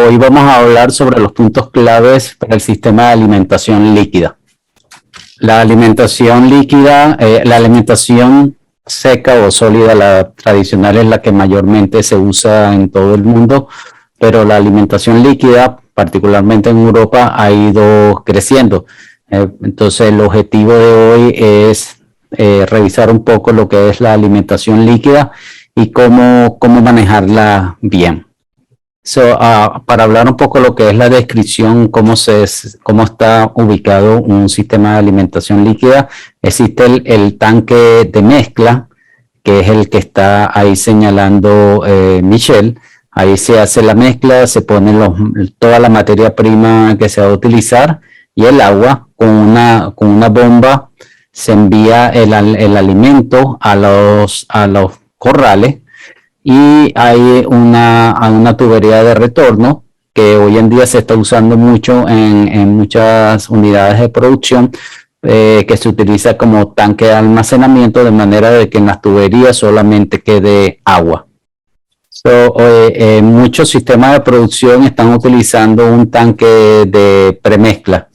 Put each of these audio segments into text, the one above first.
Hoy vamos a hablar sobre los puntos claves para el sistema de alimentación líquida. La alimentación líquida, la alimentación seca o sólida, la tradicional es la que mayormente se usa en todo el mundo, pero la alimentación líquida, particularmente en Europa, ha ido creciendo. Entonces el objetivo de hoy es revisar un poco lo que es la alimentación líquida y cómo manejarla bien. Para hablar un poco de lo que es la descripción, cómo está ubicado un sistema de alimentación líquida, existe el tanque de mezcla, que es el que está ahí señalando Michelle. Ahí se hace la mezcla, se pone toda la materia prima que se va a utilizar y el agua. Con una bomba se envía el alimento a los corrales, y hay una tubería de retorno que hoy en día se está usando mucho en muchas unidades de producción, que se utiliza como tanque de almacenamiento, de manera de que en las tuberías solamente quede agua. Muchos sistemas de producción están utilizando un tanque de premezcla,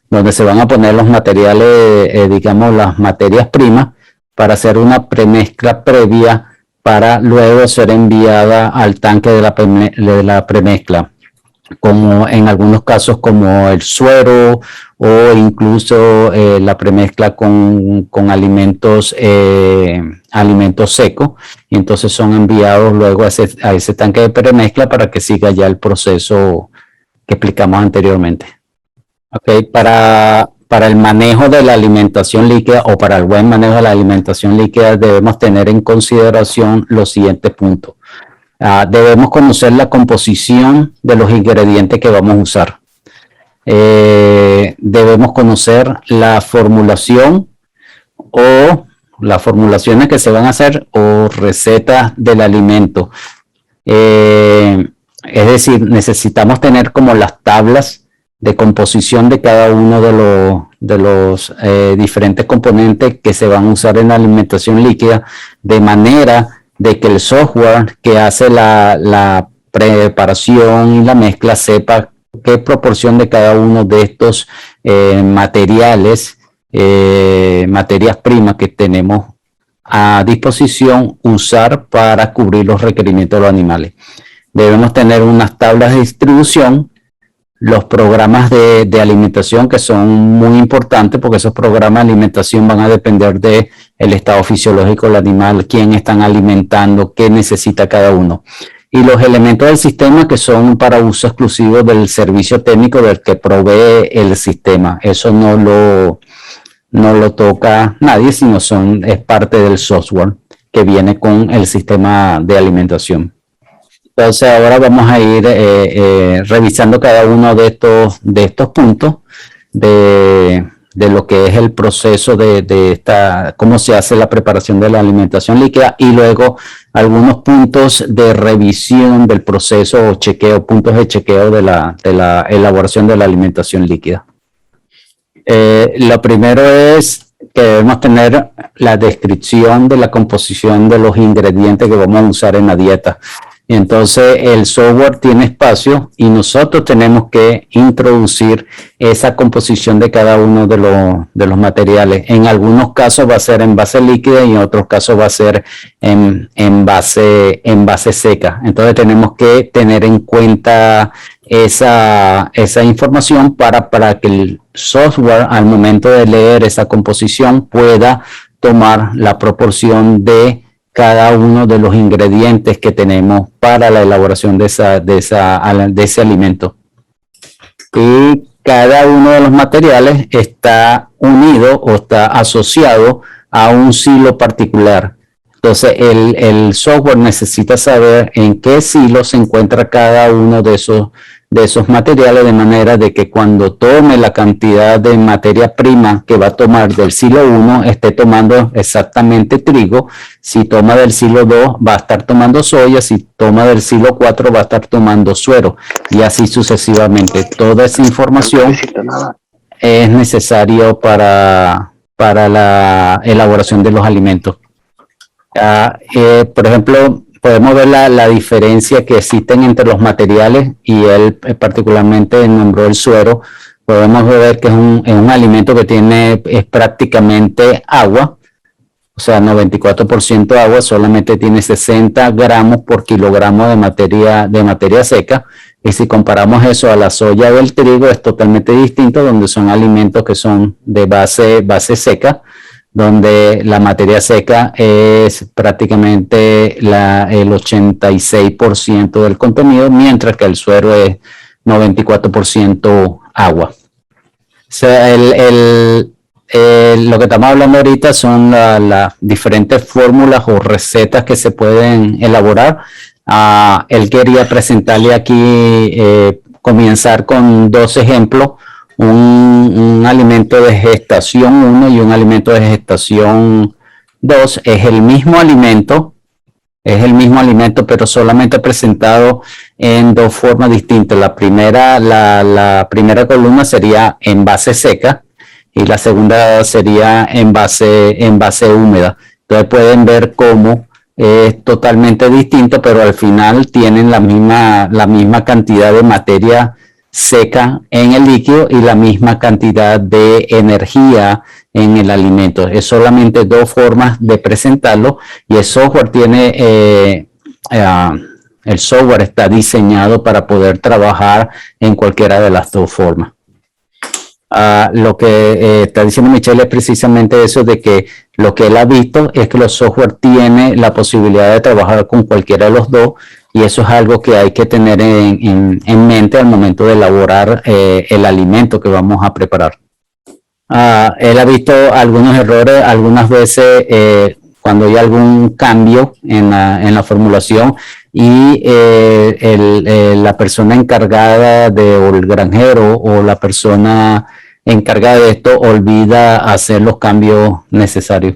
donde se van a poner los materiales, digamos las materias primas, para hacer una premezcla previa para luego ser enviada al tanque de la premezcla, como en algunos casos como el suero, o incluso la premezcla con alimentos secos, y entonces son enviados luego a ese tanque de premezcla para que siga ya el proceso que explicamos anteriormente. Okay, para el manejo de la alimentación líquida, o para el buen manejo de la alimentación líquida, debemos tener en consideración los siguientes puntos. Debemos conocer la composición de los ingredientes que vamos a usar. Debemos conocer la formulación o las formulaciones que se van a hacer, o recetas del alimento. Es decir, necesitamos tener como las tablas de composición de cada uno de los diferentes componentes que se van a usar en la alimentación líquida, de manera de que el software que hace la preparación y la mezcla sepa qué proporción de cada uno de estos materiales, materias primas que tenemos a disposición usar para cubrir los requerimientos de los animales. Debemos tener unas tablas de distribución, los programas de alimentación, que son muy importantes, porque esos programas de alimentación van a depender del estado fisiológico del animal, quién están alimentando, qué necesita cada uno. Y los elementos del sistema, que son para uso exclusivo del servicio técnico del que provee el sistema. Eso no lo toca nadie, sino es parte del software que viene con el sistema de alimentación. Entonces ahora vamos a ir revisando cada uno de estos puntos de lo que es el proceso cómo se hace la preparación de la alimentación líquida, y luego algunos puntos de revisión del proceso o puntos de chequeo de la elaboración de la alimentación líquida. Lo primero es que debemos tener la descripción de la composición de los ingredientes que vamos a usar en la dieta. Entonces el software tiene espacio y nosotros tenemos que introducir esa composición de cada uno de los materiales. En algunos casos va a ser en base líquida y en otros casos va a ser en base seca. Entonces tenemos que tener en cuenta esa información para que el software, al momento de leer esa composición, pueda tomar la proporción de cada uno de los ingredientes que tenemos para la elaboración de ese alimento. Y cada uno de los materiales está unido o está asociado a un silo particular. Entonces el software necesita saber en qué silo se encuentra cada uno de esos materiales, de manera de que cuando tome la cantidad de materia prima que va a tomar del silo 1, esté tomando exactamente trigo. Si toma del silo 2, va a estar tomando soya. Si toma del silo 4, va a estar tomando suero, y así sucesivamente. Toda esa información es necesario para la elaboración de los alimentos. Por ejemplo, podemos ver la diferencia que existen entre los materiales, y él particularmente nombró el suero. Podemos ver que es un alimento que es prácticamente agua, o sea, 94% agua, solamente tiene 60 gramos por kilogramo de materia seca. Y si comparamos eso a la soya o el trigo, es totalmente distinto, donde son alimentos que son de base seca, donde la materia seca es prácticamente el 86% del contenido, mientras que el suero es 94% agua. O sea, lo que estamos hablando ahorita son las diferentes fórmulas o recetas que se pueden elaborar. Él quería presentarle aquí, comenzar con 2 ejemplos, un alimento de gestación 1 y un alimento de gestación 2. Es el mismo alimento, pero solamente presentado en 2 formas distintas. La primera columna sería en base seca y la segunda sería en base húmeda. Entonces pueden ver cómo es totalmente distinto, pero al final tienen la misma cantidad de materia seca en el líquido y la misma cantidad de energía en el alimento. Es solamente 2 formas de presentarlo, y el software el software está diseñado para poder trabajar en cualquiera de las 2 formas. Lo que está diciendo Michelle es precisamente eso, de que lo que él ha visto es que los software tiene la posibilidad de trabajar con cualquiera de los 2, y eso es algo que hay que tener en mente al momento de elaborar el alimento que vamos a preparar. Él ha visto algunos errores algunas veces cuando hay algún cambio en la formulación, y la persona encargada o el granjero o la persona encargada de esto olvida hacer los cambios necesarios.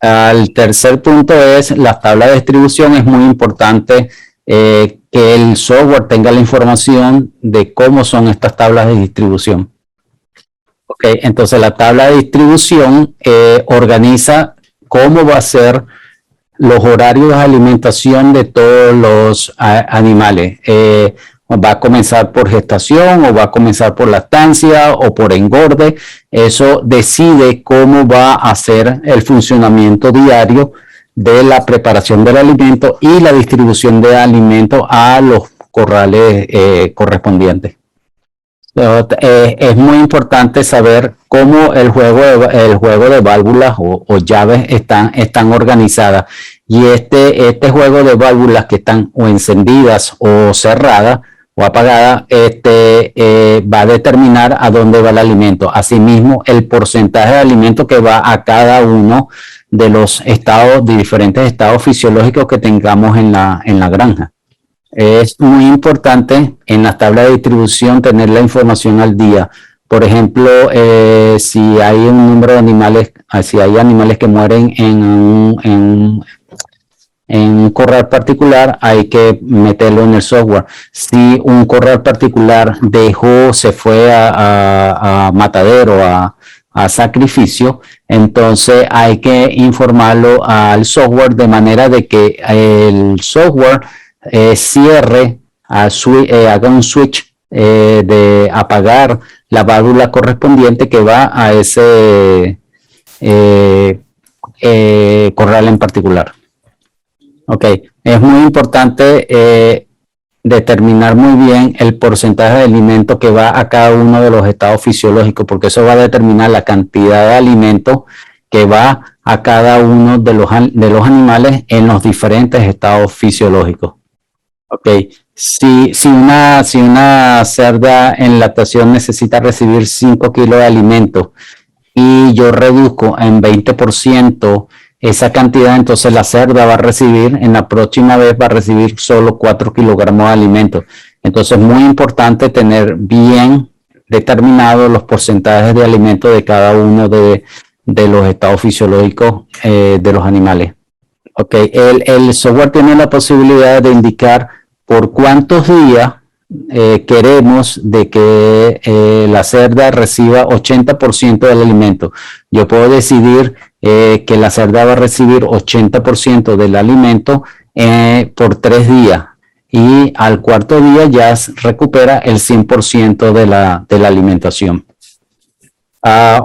El tercer punto es la tabla de distribución. Es muy importante que el software tenga la información de cómo son estas tablas de distribución. Ok, entonces la tabla de distribución organiza cómo va a ser los horarios de alimentación de todos los animales. Va a comenzar por gestación, o va a comenzar por lactancia, o por engorde. Eso decide cómo va a ser el funcionamiento diario de la preparación del alimento y la distribución de alimentos a los corrales correspondientes. Es muy importante saber cómo el juego de válvulas o llaves están organizadas, y este juego de válvulas que están o encendidas o cerradas o apagadas va a determinar a dónde va el alimento. Asimismo, el porcentaje de alimento que va a cada uno de los diferentes estados fisiológicos que tengamos en la granja. Es muy importante en las tablas de distribución tener la información al día. Por ejemplo, si hay un número de animales, si hay animales que mueren en un corral particular, hay que meterlo en el software. Si un corral particular se fue a matadero, a sacrificio, entonces hay que informarlo al software, de manera de que el software cierre, haga un switch de apagar la válvula correspondiente que va a ese corral en particular. Ok, es muy importante determinar muy bien el porcentaje de alimento que va a cada uno de los estados fisiológicos, porque eso va a determinar la cantidad de alimento que va a cada uno de los animales en los diferentes estados fisiológicos. Ok, si una cerda en lactación necesita recibir 5 kilos de alimento y yo reduzco en 20% esa cantidad, entonces la cerda va a recibir, en la próxima vez va a recibir solo 4 kilogramos de alimento. Entonces es muy importante tener bien determinados los porcentajes de alimento de cada uno de los estados fisiológicos de los animales. Ok, el software tiene la posibilidad de indicar por cuántos días queremos de que la cerda reciba 80% del alimento. Yo puedo decidir que la cerda va a recibir 80% del alimento por 3 días. Y al cuarto día ya recupera el 100% de la alimentación.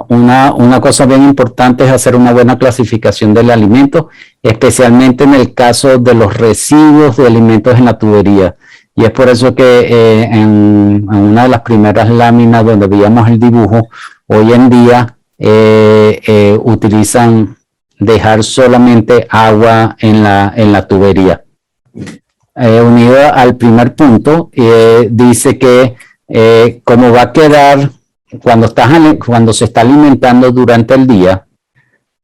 Una cosa bien importante es hacer una buena clasificación del alimento, especialmente en el caso de los residuos de alimentos en la tubería. Y es por eso que en una de las primeras láminas donde veíamos el dibujo, hoy en día utilizan dejar solamente agua en la tubería. Unido al primer punto, dice que como va a quedar cuando se está alimentando durante el día,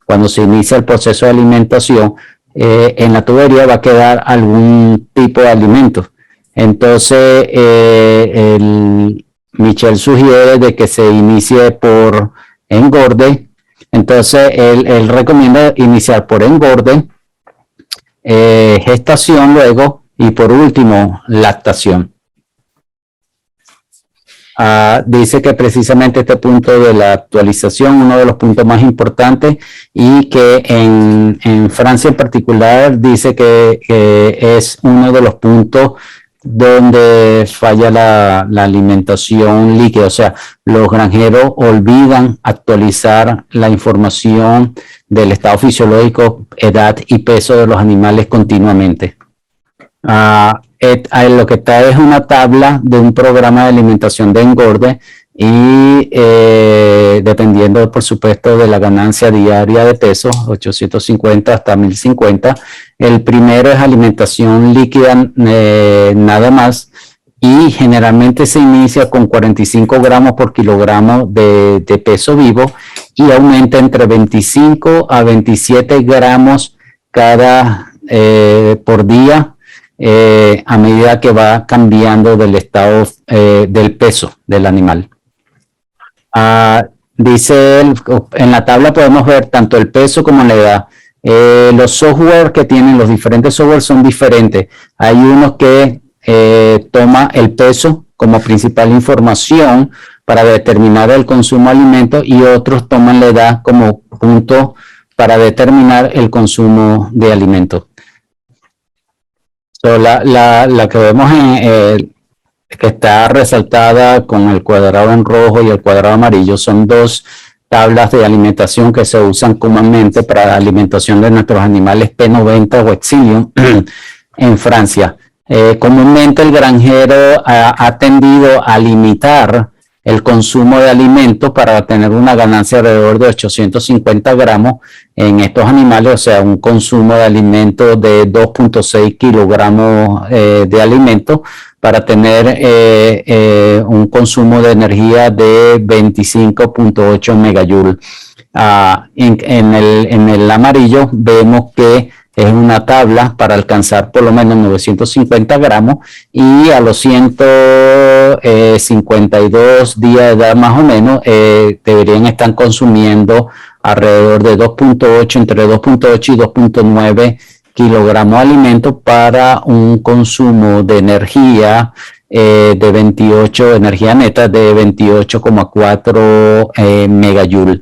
cuando se inicia el proceso de alimentación, en la tubería va a quedar algún tipo de alimento. Entonces, Michel sugiere de que se inicie por engorde. Entonces, él recomienda iniciar por engorde, gestación luego y por último, lactación. Dice que precisamente este punto de la actualización, uno de los puntos más importantes, y que en Francia en particular dice que es uno de los puntos donde falla la alimentación líquida. O sea, los granjeros olvidan actualizar la información del estado fisiológico, edad y peso de los animales continuamente. Lo que está es una tabla de un programa de alimentación de engorde y dependiendo por supuesto de la ganancia diaria de peso, 850 hasta 1050, el primero es alimentación líquida nada más, y generalmente se inicia con 45 gramos por kilogramo de peso vivo y aumenta entre 25 a 27 gramos por día, a medida que va cambiando del estado del peso del animal. Dice él, en la tabla podemos ver tanto el peso como la edad. Los software que tienen, los diferentes software son diferentes. Hay unos que toma el peso como principal información para determinar el consumo de alimentos, y otros toman la edad como punto para determinar el consumo de alimentos. La que vemos que está resaltada con el cuadrado en rojo y el cuadrado amarillo son dos tablas de alimentación que se usan comúnmente para la alimentación de nuestros animales P90 o Exilium en Francia. Comúnmente el granjero ha tendido a limitar el consumo de alimentos para tener una ganancia alrededor de 850 gramos en estos animales, o sea, un consumo de alimentos de 2.6 kilogramos de alimentos para tener un consumo de energía de 25.8 megajoules. En el amarillo vemos que es una tabla para alcanzar por lo menos 950 gramos, y a los 152 días de edad más o menos deberían estar consumiendo alrededor de 2.8, entre 2.8 y 2.9 kilogramos de alimento para un consumo de energía de 28, energía neta de 28,4 megajoules.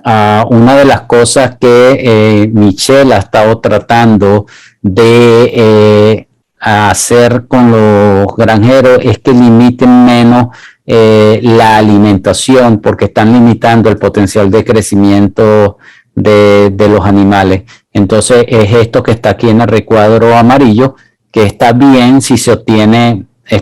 Una de las cosas que Michel ha estado tratando de hacer con los granjeros es que limiten menos la alimentación, porque están limitando el potencial de crecimiento de los animales. Entonces es esto que está aquí en el recuadro amarillo, que está bien si se obtiene, se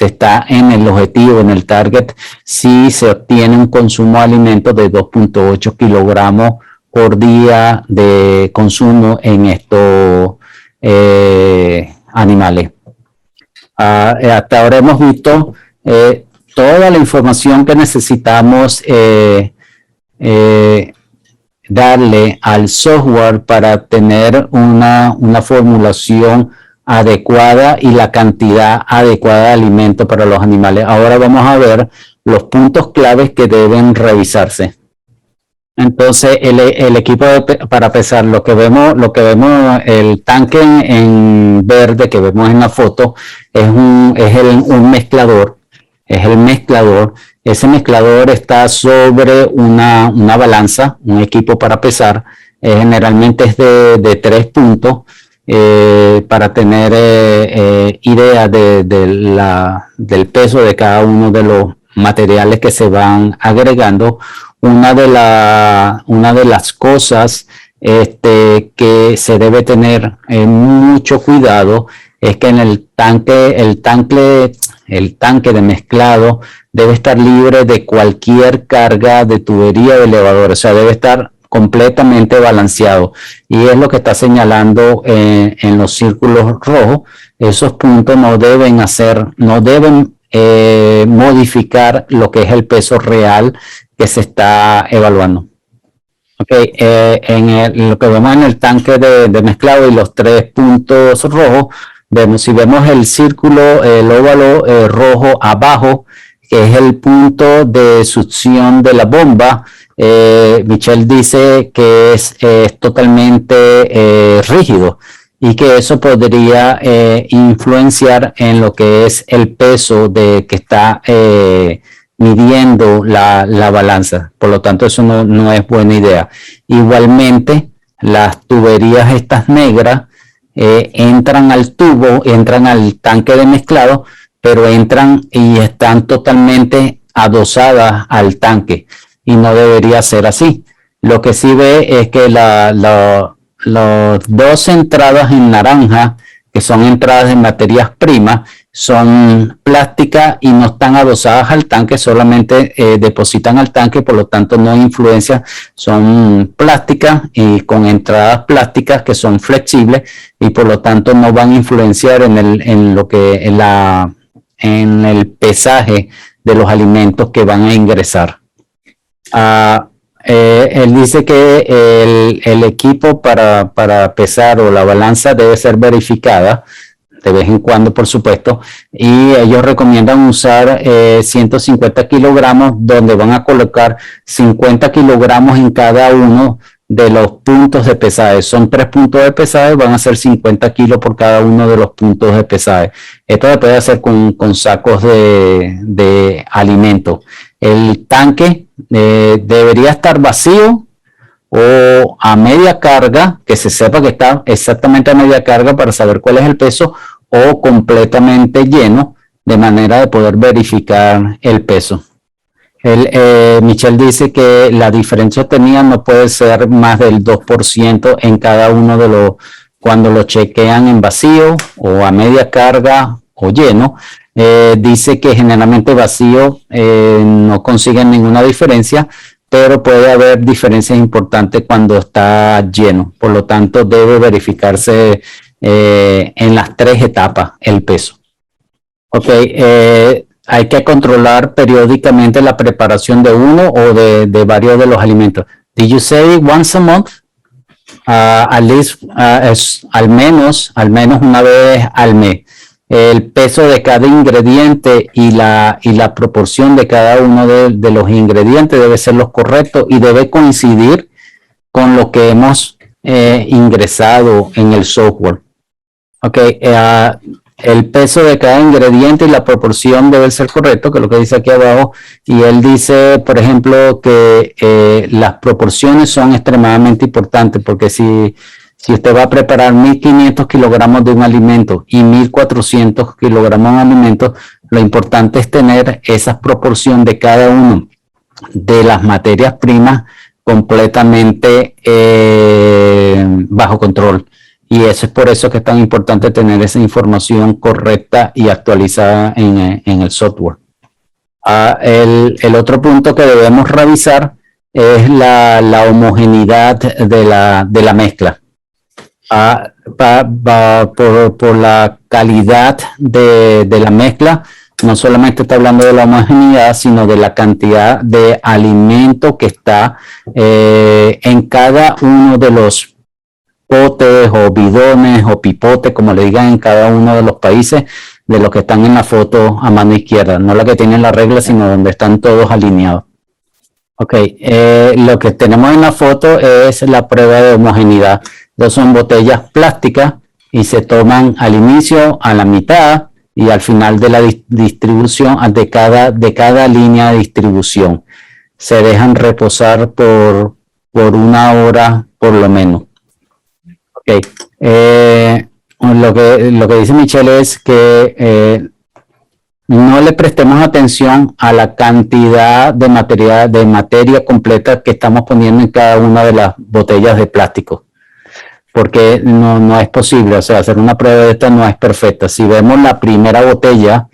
está en el objetivo, en el target, si se obtiene un consumo de alimentos de 2.8 kilogramos por día de consumo en estos animales. Hasta ahora hemos visto toda la información que necesitamos darle al software para tener una formulación adecuada y la cantidad adecuada de alimento para los animales. Ahora vamos a ver los puntos claves que deben revisarse. Entonces el equipo para pesar, lo que vemos, el tanque en verde que vemos en la foto es un mezclador. Es el mezclador. Ese mezclador está sobre una balanza, un equipo para pesar. Generalmente es de 3 puntos. para tener idea del peso de cada uno de los materiales que se van agregando. Una de las cosas que se debe tener mucho cuidado es que en el tanque de mezclado debe estar libre de cualquier carga de tubería de elevador, o sea, debe estar completamente balanceado, y es lo que está señalando en los círculos rojos. Esos puntos no deben modificar lo que es el peso real que se está evaluando. Okay, lo que vemos en el tanque de mezclado y los 3 puntos rojos, si vemos el círculo, el óvalo rojo abajo, que es el punto de succión de la bomba, Michelle dice que es totalmente rígido, y que eso podría influenciar en lo que es el peso que está midiendo la balanza. Por lo tanto, eso no es buena idea. Igualmente, las tuberías estas negras entran al tanque de mezclado, pero entran y están totalmente adosadas al tanque, y no debería ser así. Lo que sí ve es que las 2 entradas en naranja, que son entradas de materias primas, son plásticas y no están adosadas al tanque, solamente depositan al tanque, por lo tanto no influencia. Son plásticas y con entradas plásticas que son flexibles, y por lo tanto no van a influenciar en el pesaje de los alimentos que van a ingresar. Él dice que el equipo para pesar, o la balanza, debe ser verificada de vez en cuando, por supuesto, y ellos recomiendan usar 150 kilogramos, donde van a colocar 50 kilogramos en cada uno de los puntos de pesaje. Son 3 puntos de pesaje, van a ser 50 kilos por cada uno de los puntos de pesaje. Esto se puede hacer con sacos de alimento. El tanque debería estar vacío o a media carga, que se sepa que está exactamente a media carga para saber cuál es el peso, o completamente lleno, de manera de poder verificar el peso. Michelle dice que la diferencia obtenida no puede ser más del 2% en cada uno de los, cuando lo chequean en vacío o a media carga o lleno. Dice que generalmente vacío no consiguen ninguna diferencia, pero puede haber diferencias importantes cuando está lleno. Por lo tanto, debe verificarse en las 3 etapas el peso. Ok, hay que controlar periódicamente la preparación de uno o de varios de los alimentos. Did you say once a month? At least, al menos una vez al mes. El peso de cada ingrediente y la proporción de cada uno de los ingredientes debe ser los correctos, y debe coincidir con lo que hemos ingresado en el software. Ok, el peso de cada ingrediente y la proporción debe ser correcto, que es lo que dice aquí abajo. Y él dice, por ejemplo, que las proporciones son extremadamente importantes, porque si usted va a preparar 1.500 kilogramos de un alimento y 1.400 kilogramos de un alimento, lo importante es tener esa proporción de cada uno de las materias primas completamente bajo control. Y eso es por eso que es tan importante tener esa información correcta y actualizada en el software. El otro punto que debemos revisar es la homogeneidad de la mezcla. Por la calidad de la mezcla, no solamente está hablando de la homogeneidad, sino de la cantidad de alimento que está en cada uno de los potes o bidones o pipotes, como le digan en cada uno de los países, de los que están en la foto a mano izquierda, no la que tienen la regla, sino donde están todos alineados. Ok, lo que tenemos en la foto es la prueba de homogeneidad. Son botellas plásticas y se toman al inicio, a la mitad y al final de la distribución, de cada línea de distribución. Se dejan reposar por 1 hora por lo menos. Ok, Lo que dice Michelle es que no le prestemos atención a la cantidad de materia completa que estamos poniendo en cada una de las botellas de plástico, porque no es posible. O sea, hacer una prueba de esta no es perfecta. Si vemos la primera botella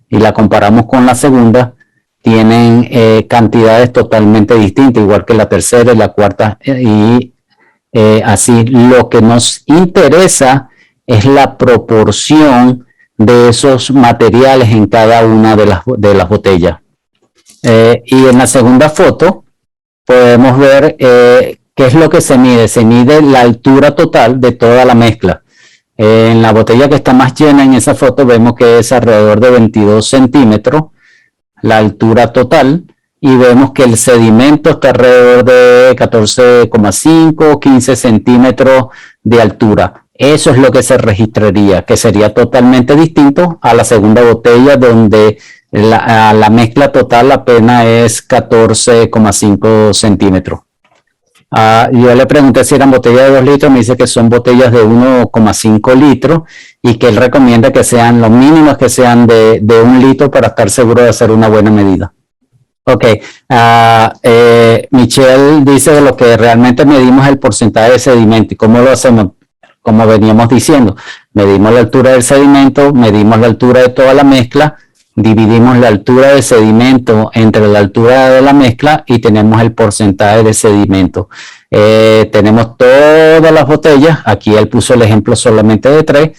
y la comparamos con la segunda, tienen cantidades totalmente distintas, igual que la tercera y la cuarta, y así. Lo que nos interesa es la proporción de esos materiales en cada una de las botellas. Y en la segunda foto podemos ver qué es lo que se mide. Se mide la altura total de toda la mezcla. En la botella que está más llena en esa foto vemos que es alrededor de 22 centímetros la altura total, y vemos que el sedimento está alrededor de 14,5, 15 centímetros de altura. Eso es lo que se registraría, que sería totalmente distinto a la segunda botella, donde la mezcla total apenas es 14,5 centímetros. Yo le pregunté si eran botellas de 2 litros, me dice que son botellas de 1,5 litros y que él recomienda que sean los mínimos, que sean de 1 litro para estar seguro de hacer una buena medida. Ok, Michelle dice de lo que realmente medimos el porcentaje de sedimento. ¿Y cómo lo hacemos? Como veníamos diciendo, medimos la altura del sedimento, medimos la altura de toda la mezcla, dividimos la altura de sedimento entre la altura de la mezcla y tenemos el porcentaje de sedimento. Tenemos todas las botellas, aquí él puso el ejemplo solamente de 3,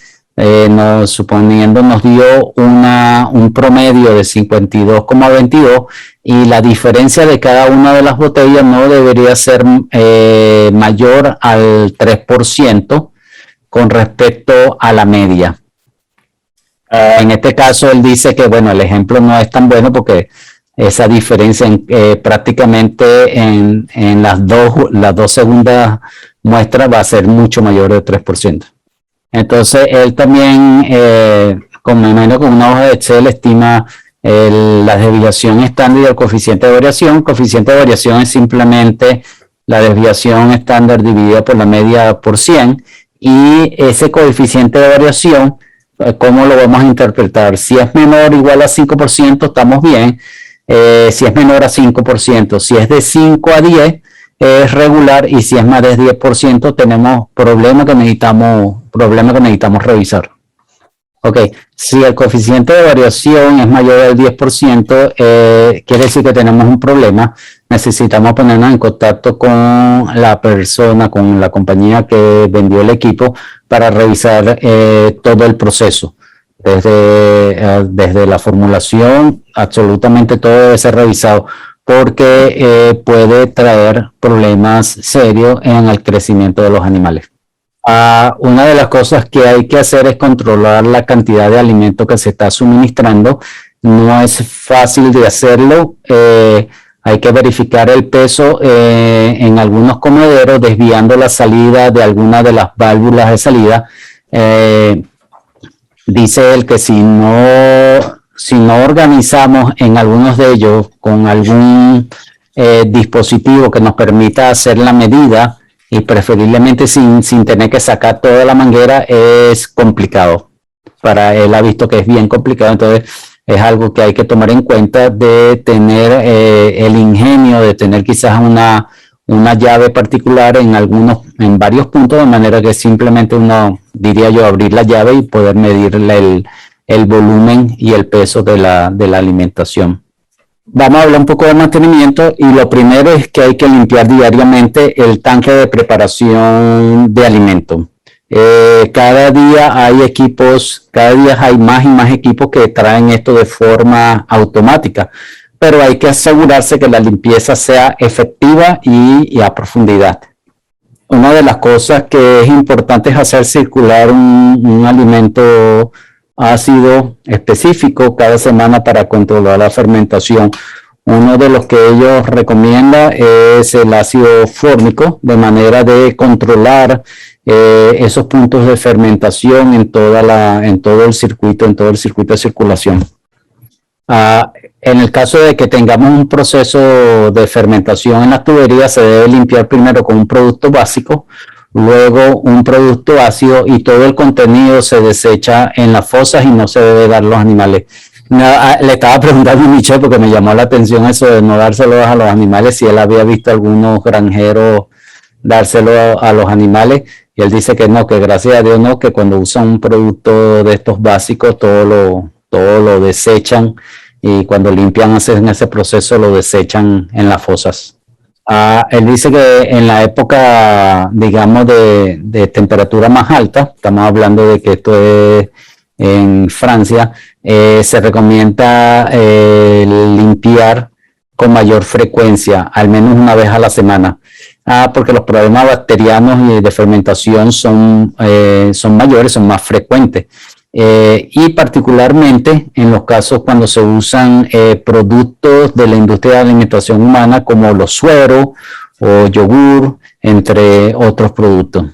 suponiendo nos dio un promedio de 52,22, y la diferencia de cada una de las botellas no debería ser mayor al 3% con respecto a la media. En este caso él dice que bueno, el ejemplo no es tan bueno porque esa diferencia prácticamente en las dos segundas muestras va a ser mucho mayor del 3%. Entonces él también, con una hoja de Excel, estima la desviación estándar y el coeficiente de variación. El coeficiente de variación es simplemente la desviación estándar dividida por la media por 100, y ese coeficiente de variación, ¿cómo lo vamos a interpretar? Si es menor o igual a 5%, estamos bien. Si es menor a 5%, si es de 5 a 10, es regular, y si es más de 10%, tenemos problemas que necesitamos revisar. Ok, si el coeficiente de variación es mayor al 10%, quiere decir que tenemos un problema. Necesitamos ponernos en contacto con la persona, con la compañía que vendió el equipo, para revisar todo el proceso. Desde la formulación, absolutamente todo debe ser revisado, porque puede traer problemas serios en el crecimiento de los animales. Una de las cosas que hay que hacer es controlar la cantidad de alimento que se está suministrando. No es fácil de hacerlo. Hay que verificar el peso en algunos comederos, desviando la salida de alguna de las válvulas de salida. Dice él que si no organizamos en algunos de ellos con algún dispositivo que nos permita hacer la medida, y preferiblemente sin tener que sacar toda la manguera, es complicado. Para él ha visto que es bien complicado, entonces es algo que hay que tomar en cuenta, de tener el ingenio de tener quizás una llave particular en varios puntos, de manera que simplemente uno, diría yo, abrir la llave y poder medir el volumen y el peso de la alimentación. Vamos a hablar un poco de mantenimiento, y lo primero es que hay que limpiar diariamente el tanque de preparación de alimento. Cada día hay más y más equipos que traen esto de forma automática, pero hay que asegurarse que la limpieza sea efectiva y a profundidad. Una de las cosas que es importante es hacer circular un alimento ácido específico cada semana para controlar la fermentación. Uno de los que ellos recomiendan es el ácido fórmico, de manera de controlar esos puntos de fermentación en todo el circuito de circulación. En el caso de que tengamos un proceso de fermentación en las tuberías, se debe limpiar primero con un producto básico, luego un producto ácido y todo el contenido se desecha en las fosas y no se debe dar a los animales. Le estaba preguntando a Michelle porque me llamó la atención eso de no dárselos a los animales, si él había visto algunos granjeros dárselo a los animales, y él dice que no, que gracias a Dios no, que cuando usan un producto de estos básicos todo lo desechan, y cuando limpian hacen ese proceso lo desechan en las fosas. Él dice que en la época, digamos, de temperatura más alta, estamos hablando de que esto es en Francia, se recomienda limpiar con mayor frecuencia, al menos una vez a la semana, porque los problemas bacterianos y de fermentación son mayores, son más frecuentes. Y particularmente en los casos cuando se usan productos de la industria de alimentación humana como los sueros o yogur, entre otros productos.